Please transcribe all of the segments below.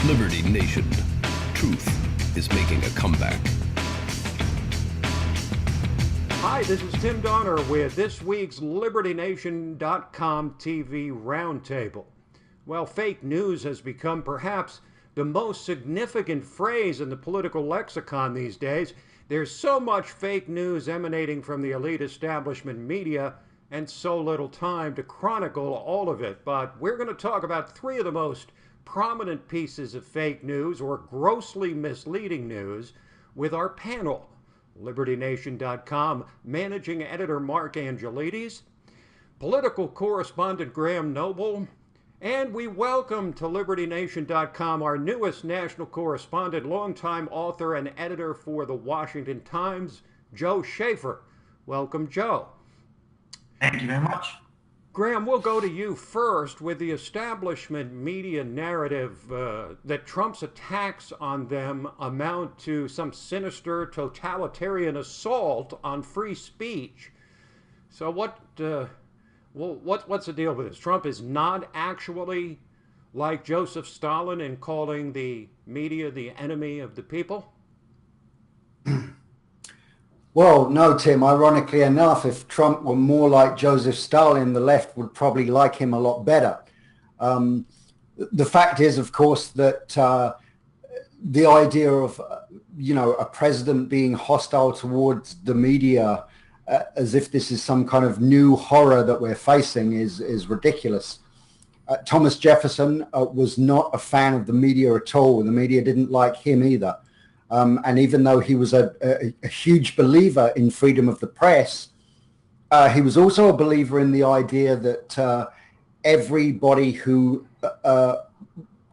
Liberty Nation. Truth is making a comeback. Hi, this is Tim Donner with this week's LibertyNation.com TV Roundtable. Well, fake news has become perhaps the most significant phrase in the political lexicon these days. There's so much fake news emanating from the elite establishment media and so little time to chronicle all of it. But we're going to talk about three of the most prominent pieces of fake news or grossly misleading news with our panel. LibertyNation.com managing editor Mark Angelides, political correspondent Graham Noble, and we welcome to LibertyNation.com our newest national correspondent, longtime author and editor for the Washington Times, Joe Schaefer. Welcome, Joe. Thank you very much. Graham, we'll go to you first with the establishment media narrative that Trump's attacks on them amount to some sinister totalitarian assault on free speech. So what's the deal with this? Trump is not actually like Joseph Stalin in calling the media the enemy of the people? Well, no, Tim. Ironically enough, if Trump were more like Joseph Stalin, the left would probably like him a lot better. The fact is, of course, that the idea of, a president being hostile towards the media as if this is some kind of new horror that we're facing is ridiculous. Thomas Jefferson was not a fan of the media at all. The media didn't like him either. And even though he was a huge believer in freedom of the press, he was also a believer in the idea that everybody who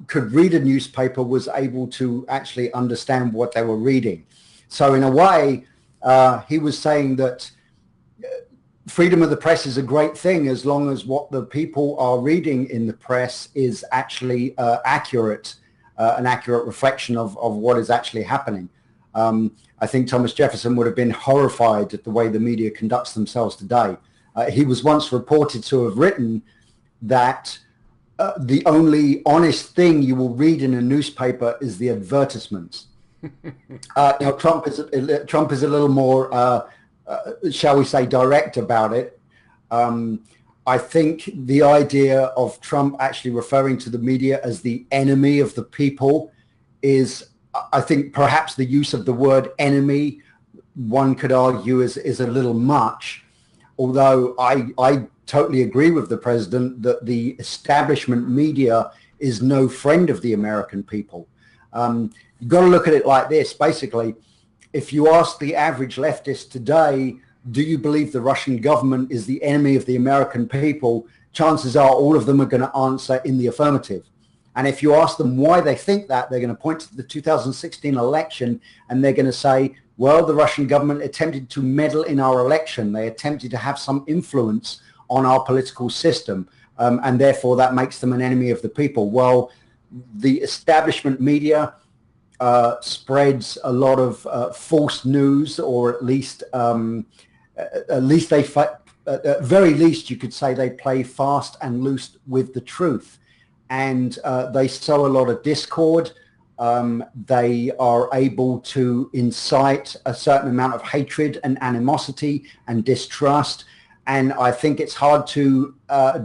could read a newspaper was able to actually understand what they were reading. So in a way, he was saying that freedom of the press is a great thing as long as what the people are reading in the press is actually accurate. An accurate reflection of what is actually happening. I think Thomas Jefferson would have been horrified at the way the media conducts themselves today. He was once reported to have written that the only honest thing you will read in a newspaper is the advertisements. Trump is a little more, shall we say, direct about it. I think the idea of Trump actually referring to the media as the enemy of the people is, I think perhaps the use of the word enemy, one could argue is a little much, although I totally agree with the president that the establishment media is no friend of the American people. You've got to look at it like this. Basically, if you ask the average leftist today, do you believe the Russian government is the enemy of the American people? Chances are all of them are going to answer in the affirmative. And if you ask them why they think that, they're going to point to the 2016 election and they're going to say, well, the Russian government attempted to meddle in our election. They attempted to have some influence on our political system. And therefore that makes them an enemy of the people. Well, the establishment media spreads a lot of false news, or at least they, at very least, you could say they play fast and loose with the truth, and they sow a lot of discord. They are able to incite a certain amount of hatred and animosity and distrust, and I think it's hard to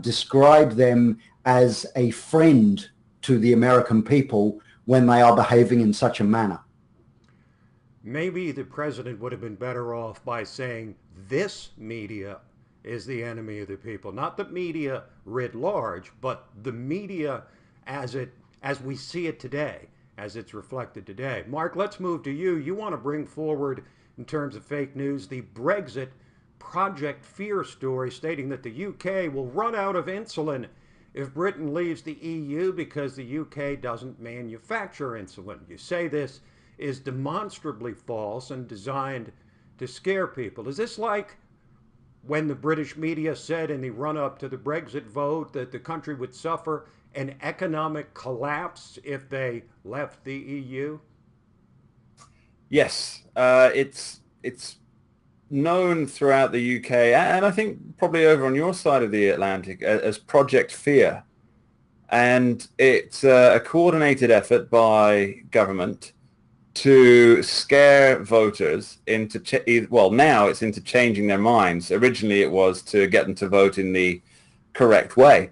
describe them as a friend to the American people when they are behaving in such a manner. Maybe the president would have been better off by saying this media is the enemy of the people. Not the media writ large, but the media as we see it today, as it's reflected today. Mark, let's move to you. You want to bring forward, in terms of fake news, the Brexit Project Fear story stating that the UK will run out of insulin if Britain leaves the EU because the UK doesn't manufacture insulin. You say this is demonstrably false and designed to scare people. Is this like when the British media said in the run-up to the Brexit vote that the country would suffer an economic collapse if they left the EU? Yes, it's known throughout the UK, and I think probably over on your side of the Atlantic, as Project Fear. and it's a coordinated effort by government to scare voters into, now it's into changing their minds. Originally it was to get them to vote in the correct way.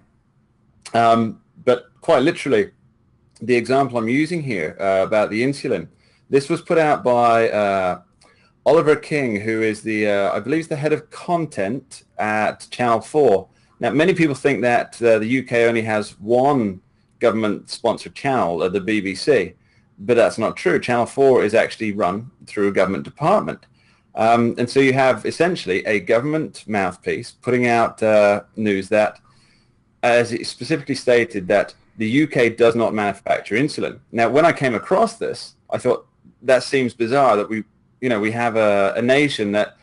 But quite literally, the example I'm using here about the insulin, this was put out by Oliver King, who is I believe, the head of content at Channel 4. Now, many people think that the UK only has one government-sponsored channel, the BBC. But that's not true. Channel 4 is actually run through a government department. And so you have essentially a government mouthpiece putting out news that, as it specifically stated, that the UK does not manufacture insulin. Now, when I came across this, I thought that seems bizarre that we have a nation that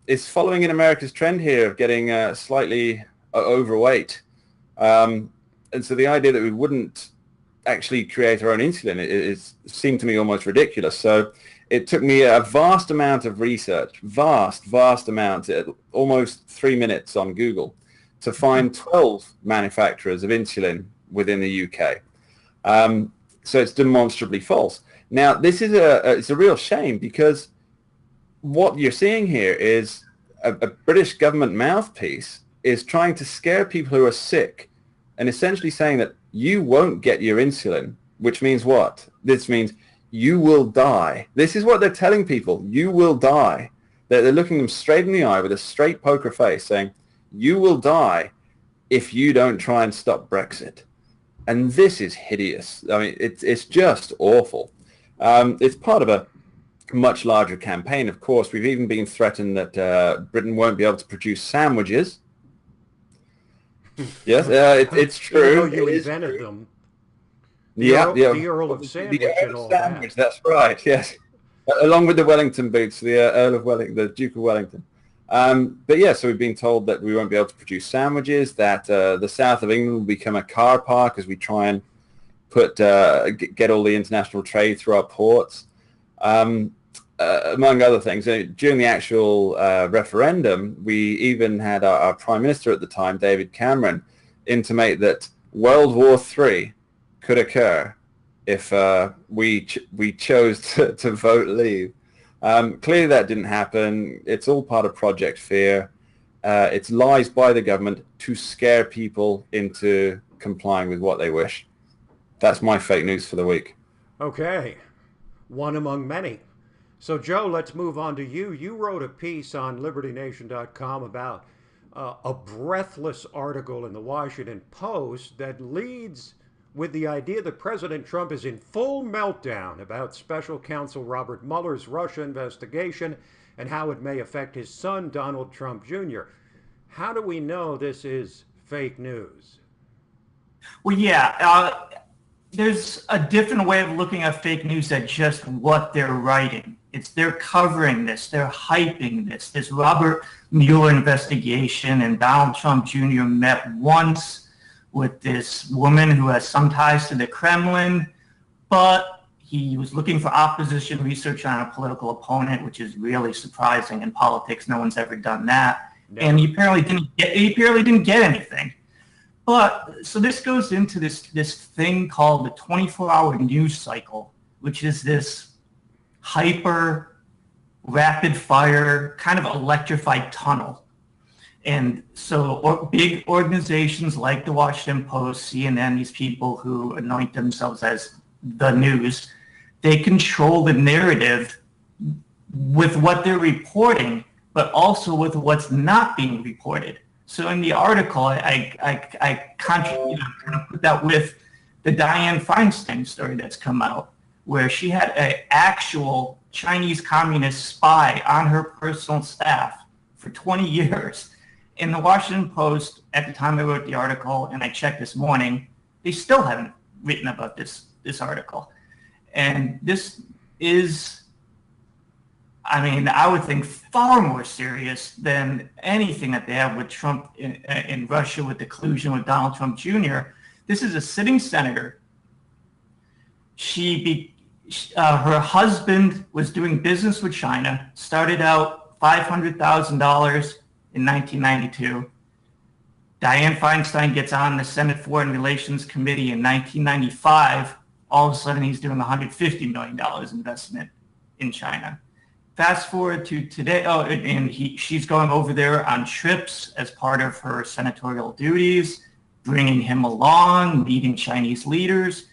is following in America's trend here of getting slightly overweight. And so the idea that we wouldn't actually create our own insulin seemed to me almost ridiculous. So it took me a vast amount of research, vast amount, almost 3 minutes on Google, to find 12 manufacturers of insulin within the UK. So it's demonstrably false. Now, this is it's a real shame, because what you're seeing here is a British government mouthpiece is trying to scare people who are sick and essentially saying that you won't get your insulin, which means what? This means you will die. This is what they're telling people. You will die. They're looking them straight in the eye with a straight poker face saying, you will die if you don't try and stop Brexit. And this is hideous. I mean, it's just awful. It's part of a much larger campaign. Of course, we've even been threatened that Britain won't be able to produce sandwiches. Yes, it's true. Even though you invented them. The Earl of Sandwich and all Sandwich, that. that's right, yes. Along with the Wellington boots, the Earl of Wellington, the Duke of Wellington. But yeah, so we've been told that we won't be able to produce sandwiches, that the south of England will become a car park as we try and get all the international trade through our ports. Among other things, during the actual referendum, we even had our Prime Minister at the time, David Cameron, intimate that World War III could occur if we chose to vote leave. Clearly that didn't happen. It's all part of Project Fear. It's lies by the government to scare people into complying with what they wish. That's my fake news for the week. Okay. One among many. So, Joe, let's move on to you. You wrote a piece on LibertyNation.com about a breathless article in the Washington Post that leads with the idea that President Trump is in full meltdown about Special Counsel Robert Mueller's Russia investigation and how it may affect his son, Donald Trump Jr. How do we know this is fake news? Well, yeah, there's a different way of looking at fake news than just what they're writing. They're covering this, they're hyping this Robert Mueller investigation, and Donald Trump Jr. met once with this woman who has some ties to the Kremlin, but he was looking for opposition research on a political opponent, which is really surprising in politics. No one's ever done that. No. And he apparently didn't get anything. But so this goes into this thing called the 24-hour news cycle, which is this hyper rapid fire kind of electrified tunnel. And so big organizations like the Washington Post, CNN, these people who anoint themselves as the news, they control the narrative with what they're reporting, but also with what's not being reported. So in the article, I kind of put that with the Dianne Feinstein story that's come out, where she had an actual Chinese communist spy on her personal staff for 20 years. In the Washington Post, at the time I wrote the article, and I checked this morning, they still haven't written about this article. And this is, I mean, I would think far more serious than anything that they have with Trump in Russia, with the collusion with Donald Trump Jr. This is a sitting senator. Her husband was doing business with China, started out $500,000 in 1992. Dianne Feinstein gets on the Senate Foreign Relations Committee in 1995. All of a sudden, he's doing $150 million investment in China. Fast forward to today, she's going over there on trips as part of her senatorial duties, bringing him along, meeting Chinese leaders.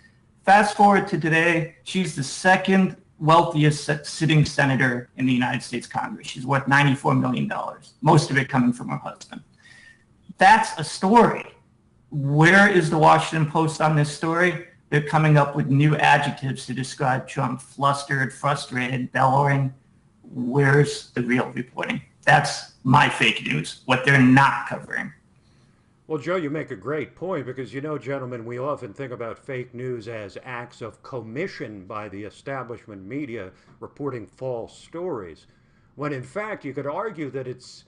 Fast forward to today, she's the second wealthiest sitting senator in the United States Congress. She's worth $94 million, most of it coming from her husband. That's a story. Where is the Washington Post on this story? They're coming up with new adjectives to describe Trump: flustered, frustrated, bellowing. Where's the real reporting? That's my fake news, what they're not covering. Well, Joe, you make a great point because, gentlemen, we often think about fake news as acts of commission by the establishment media reporting false stories, when in fact you could argue that it's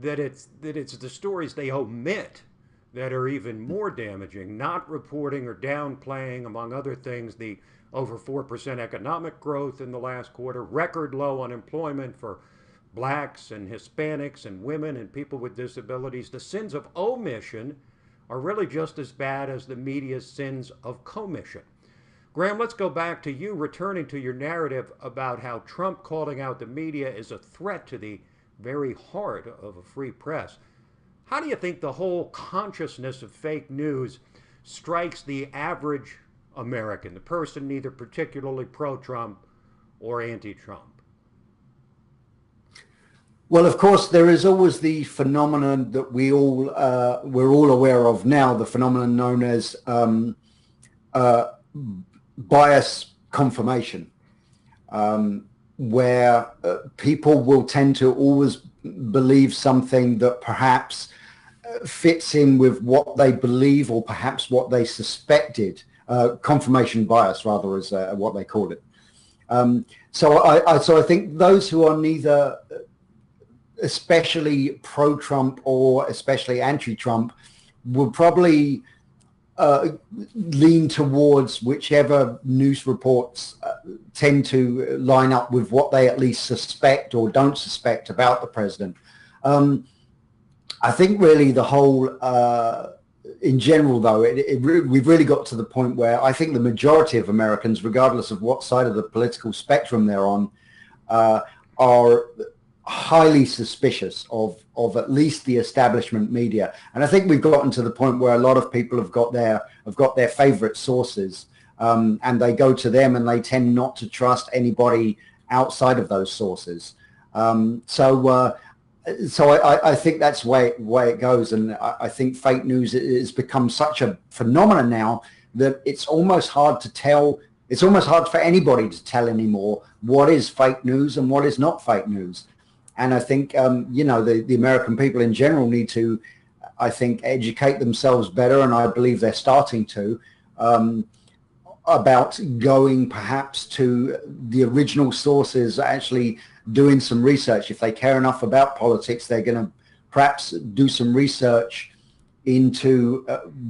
the stories they omit that are even more damaging, not reporting or downplaying, among other things, the over 4% economic growth in the last quarter, record low unemployment for blacks and Hispanics and women and people with disabilities. The sins of omission are really just as bad as the media's sins of commission. Graham, let's go back to you, returning to your narrative about how Trump calling out the media is a threat to the very heart of a free press. How do you think the whole consciousness of fake news strikes the average American, the person neither particularly pro-Trump or anti-Trump? Well, of course, there is always the phenomenon that we're all aware of now, the phenomenon known as bias confirmation, where people will tend to always believe something that perhaps fits in with what they believe or perhaps what they suspected. Confirmation bias, rather, is what they call it. So I think those who are neither especially pro-Trump or especially anti-Trump will probably lean towards whichever news reports tend to line up with what they at least suspect or don't suspect about the president. I think really the whole, in general though, we've really got to the point where I think the majority of Americans, regardless of what side of the political spectrum they're on, are highly suspicious of at least the establishment media. And I think we've gotten to the point where a lot of people have got their favorite sources, and they go to them and they tend not to trust anybody outside of those sources. So I think that's the way it goes. And I think fake news has become such a phenomenon now that it's almost hard to tell. It's almost hard for anybody to tell anymore what is fake news and what is not fake news. And I think, the American people in general need to, I think, educate themselves better, and I believe they're starting to, about going perhaps to the original sources, actually doing some research. If they care enough about politics, they're going to perhaps do some research into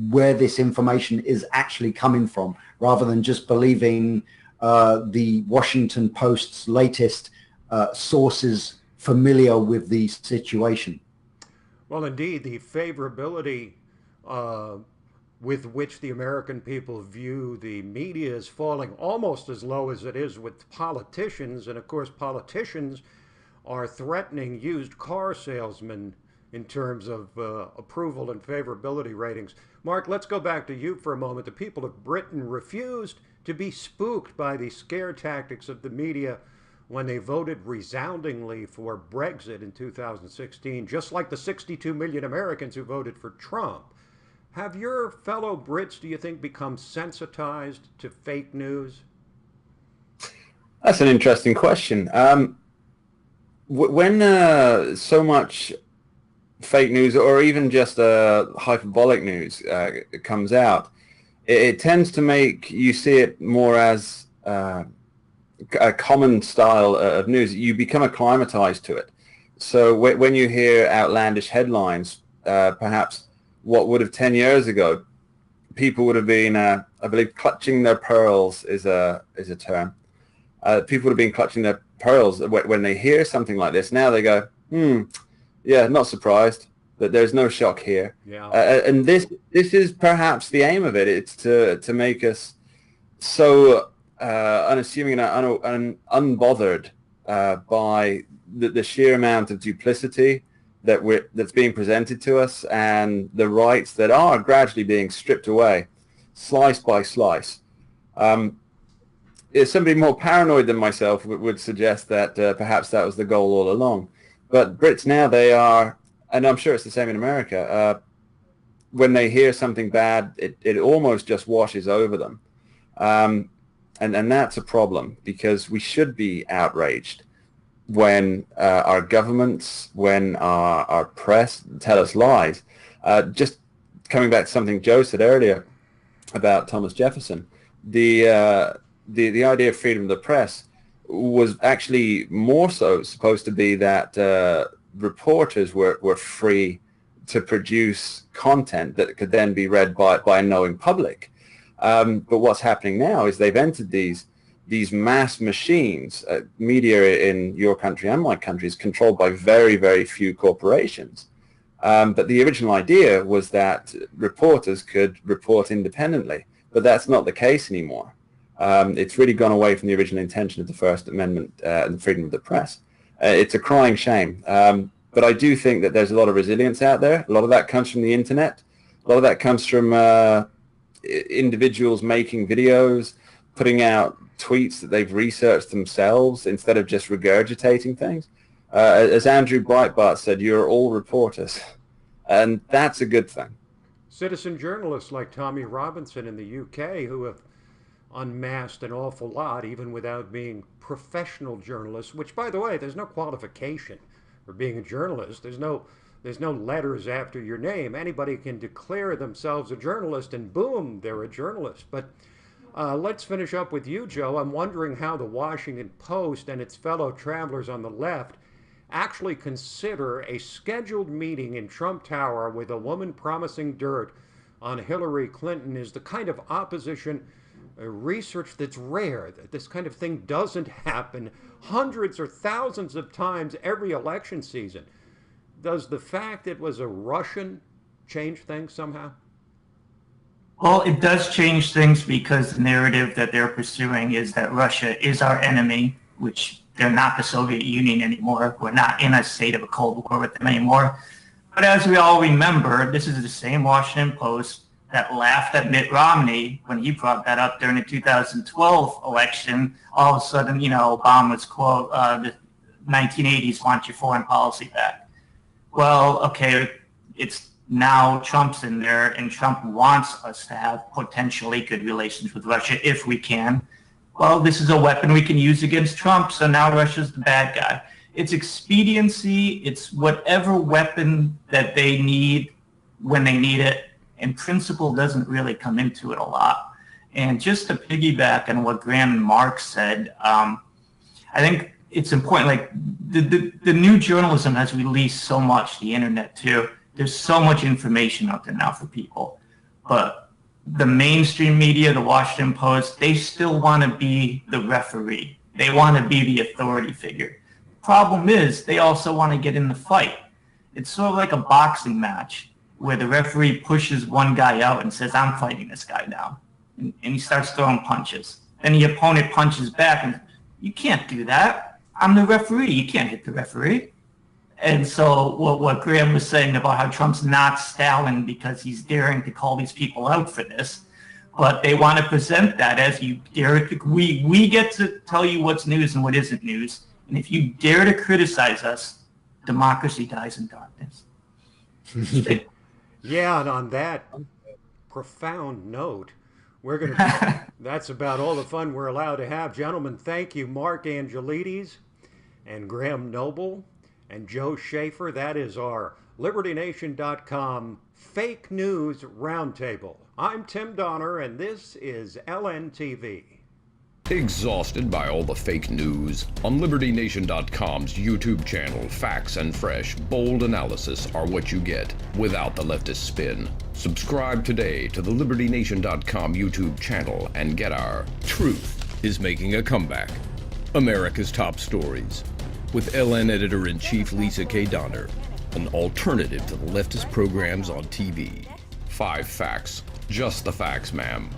where this information is actually coming from, rather than just believing the Washington Post's latest sources familiar with the situation. Well, indeed, the favorability with which the American people view the media is falling almost as low as it is with politicians. And of course, politicians are threatening used car salesmen in terms of approval and favorability ratings. Mark, let's go back to you for a moment. The people of Britain refused to be spooked by the scare tactics of the media when they voted resoundingly for Brexit in 2016, just like the 62 million Americans who voted for Trump. Have your fellow Brits, do you think, become sensitized to fake news? That's an interesting question. When so much fake news or even just hyperbolic news comes out, it tends to make you see it more as a common style of news. You become acclimatized to it. So when you hear outlandish headlines, perhaps what would have 10 years ago, people would have been, I believe, clutching their pearls is a term. People would have been clutching their pearls when they hear something like this. Now they go, yeah, not surprised. but there's no shock here. Yeah. And this is perhaps the aim of it. It's to make us so unassuming and unbothered by the sheer amount of duplicity that's being presented to us, and the rights that are gradually being stripped away, slice by slice. If somebody more paranoid than myself would suggest that perhaps that was the goal all along. But Brits now, they are, and I'm sure it's the same in America, when they hear something bad, it almost just washes over them. And that's a problem, because we should be outraged when our governments, when our press tell us lies. Just coming back to something Joe said earlier about Thomas Jefferson, the idea of freedom of the press was actually more so supposed to be that reporters were free to produce content that could then be read by a knowing public. But what's happening now is they've entered these mass machines. Media in your country and my country is controlled by very, very few corporations. But the original idea was that reporters could report independently, but that's not the case anymore. It's really gone away from the original intention of the First Amendment and freedom of the press. It's a crying shame. But I do think that there's a lot of resilience out there. A lot of that comes from the internet. A lot of that comes from individuals making videos, putting out tweets that they've researched themselves instead of just regurgitating things. As Andrew Breitbart said, you're all reporters. And that's a good thing. Citizen journalists like Tommy Robinson in the UK, who have unmasked an awful lot, even without being professional journalists, which, by the way, there's no qualification for being a journalist. There's no letters after your name. Anybody can declare themselves a journalist, and boom, they're a journalist. But let's finish up with you, Joe. I'm wondering how the Washington Post and its fellow travelers on the left actually consider a scheduled meeting in Trump Tower with a woman promising dirt on Hillary Clinton is the kind of opposition research that's rare, that this kind of thing doesn't happen hundreds or thousands of times every election season. Does the fact it was a Russian change things somehow? Well, it does change things, because the narrative that they're pursuing is that Russia is our enemy, which they're not the Soviet Union anymore. We're not in a state of a Cold War with them anymore. But as we all remember, this is the same Washington Post that laughed at Mitt Romney when he brought that up during the 2012 election. All of a sudden, Obama's quote, the 1980s want your foreign policy back. Well, okay, it's now Trump's in there, and Trump wants us to have potentially good relations with Russia if we can. Well, this is a weapon we can use against Trump, so now Russia's the bad guy. It's expediency. It's whatever weapon that they need when they need it, and principle doesn't really come into it a lot. And just to piggyback on what Graham and Mark said, I think it's important, like the new journalism has released so much, the internet too. There's so much information out there now for people. But the mainstream media, the Washington Post, they still want to be the referee. They want to be the authority figure. Problem is, they also want to get in the fight. It's sort of like a boxing match where the referee pushes one guy out and says, I'm fighting this guy now. And he starts throwing punches. Then the opponent punches back, and you can't do that. I'm the referee. You can't hit the referee. And so what Graham was saying about how Trump's not Stalin because he's daring to call these people out for this, but they want to present that as you dare to, we get to tell you what's news and what isn't news. And if you dare to criticize us, democracy dies in darkness. Yeah, and on that profound note, that's about all the fun we're allowed to have. Gentlemen, thank you, Mark Angelides and Graham Noble and Joe Schaefer. That is our LibertyNation.com Fake News Roundtable. I'm Tim Donner, and this is LNTV. Exhausted by all the fake news? On LibertyNation.com's YouTube channel, facts and fresh, bold analysis are what you get without the leftist spin. Subscribe today to the LibertyNation.com YouTube channel and get our Truth is Making a Comeback, America's Top Stories, with LN Editor-in-Chief Lisa K. Donner an alternative to the leftist programs on TV. 5 facts, just the facts, ma'am,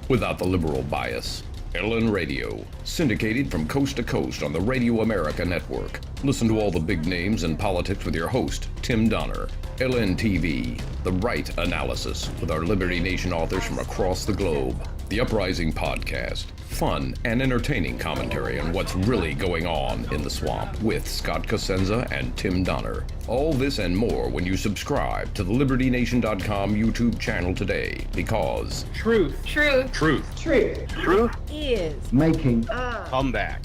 without the liberal bias. LN Radio, syndicated from coast to coast on the Radio America Network. Listen to all the big names in politics with your host, Tim Donner. LNTV, the right analysis with our Liberty Nation authors from across the globe. The Uprising Podcast, fun and entertaining commentary on what's really going on in the swamp with Scott Cosenza and Tim Donner. All this and more when you subscribe to the LibertyNation.com YouTube channel today, because Truth is is making come back.